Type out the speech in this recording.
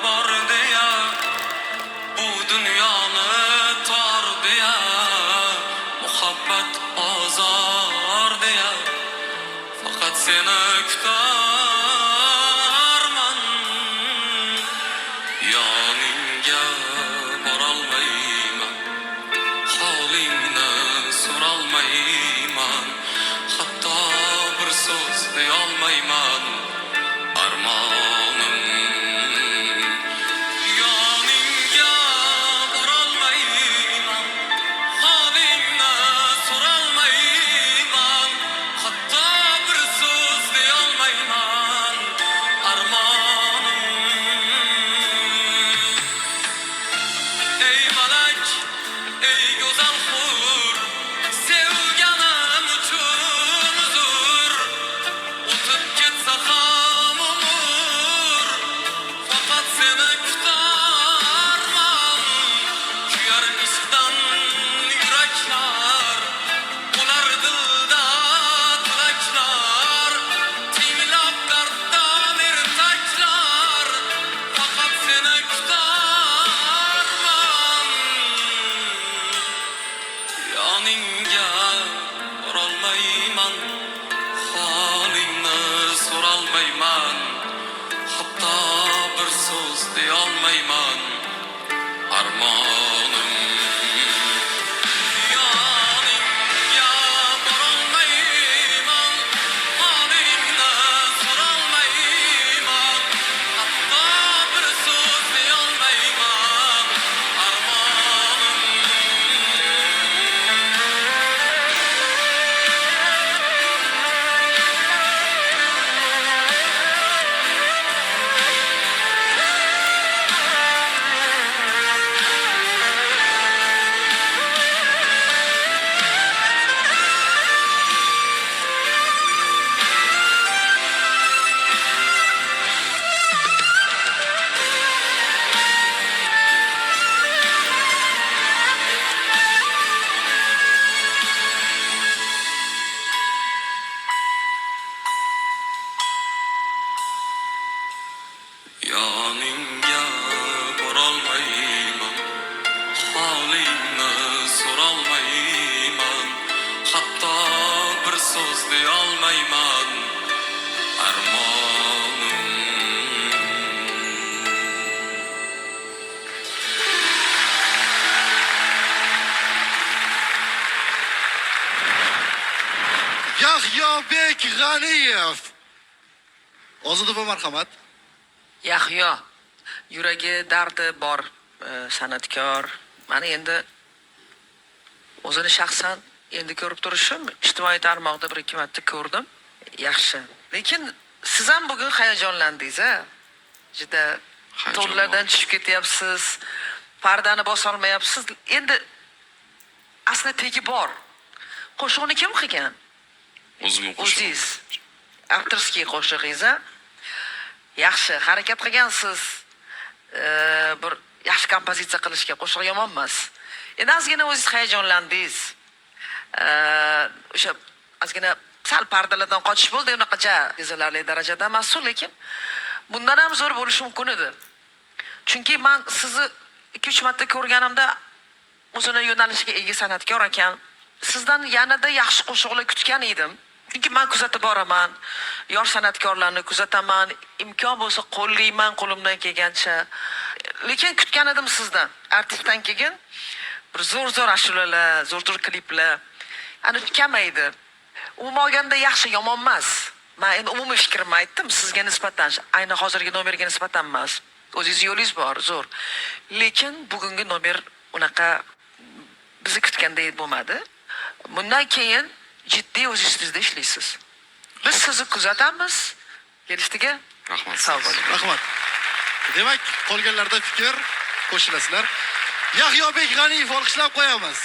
Bor deya, bu dunyoni tor deya, muhabbat ozor deya, faqat seni kutarman. Yoningga borolmayman, holingni so'rolmayman, hatto bir so'z deyolmayman. Armonim yoningga borolmayman, holingni so'rolmayman, hatto bir so'z deyolmayman. Armonim ey malak, ey go'zal hur, sevganim uchun uzr. O'tib ketsa ham umr, faqat seni kutarman. Kuyar ishqdan yuraklar, bo'lar dilda tilaklar, tinglab darddan ertaklar, faqat seni kutarman. Yoningga borolmayman, holingni so'rolmayman, hatto bir so'z deyolmayman. Armonim yoningga borolmayman, holingni so'rolmayman, hatto bir so'z deyolmayman. Armonim yoningga borolmayman, holingni so'rolmayman, hatto bir so'z deyolmayman. Armonim Yahyobek G'aniyev. Ozodi va marhamat. Yahyo, yuragi dardi bor san'atkor. Mani endi o'zini shaxsan endi ko'rib turishim, ijtimoiy tarmoqda bir ikki marta ko'rdim. Yaxshi. Lekin siz ham bugun hayajonlandingiz, a? Juda to'rlardan tushib ketyapsiz, pardani bosolmayapsiz. Endi asli tegi bor. Qo'shiqni kim qilgan? o'zim O'zingiz. Avtorskiy qo'shig'ingiz, a? Yaxshi, harakat qilgansiz. Bir yaxshi kompozitsiya qilishga qo'shiq yomon emas. Endi ozgina o'zingiz hayajonlandingiz. O'sha ozgina sal pardalardan qochish bo'ldi, unaqacha sezilarli darajada emas, lekin bundan ham zo'r bo'lishi mumkin edi. Chunki men sizni 2-3 marta ko'rganimda o'zini yo'nalishiga ega san'atkor ekan. Sizdan yanada yaxshi qo'shiqlar kutgan edim. Chunki men kuzatib boraman, yosh san'atkorlarni kuzataman, imkon bo'lsa qo'llayman qo'limdan kelgancha. Lekin kutgan edim sizdan, artistdan keyin bir zo'r ashulalar, zo'r kliplar. Ani kamaydi. Umuman olganda yaxshi, yomon emas. Men endi umumiy fikrimni aytdim sizga nisbatan, ayni hozirgi nomerga nisbatan emas. O'zingiz yo'lingiz bor, zo'r. Lekin bugungi nomer unaqa bizni kutgandek bo'lmadi. Bundan keyin jiddiy o'zingizda ishlaysiz. Biz sizni kuzatamiz. Kelishdiga? Rahmat. Sog' bo'ling. Rahmat. Demak, qolganlarda fikr qo'shilasizlar. Yahyobek G'aniyev olqishlab qo'yamiz.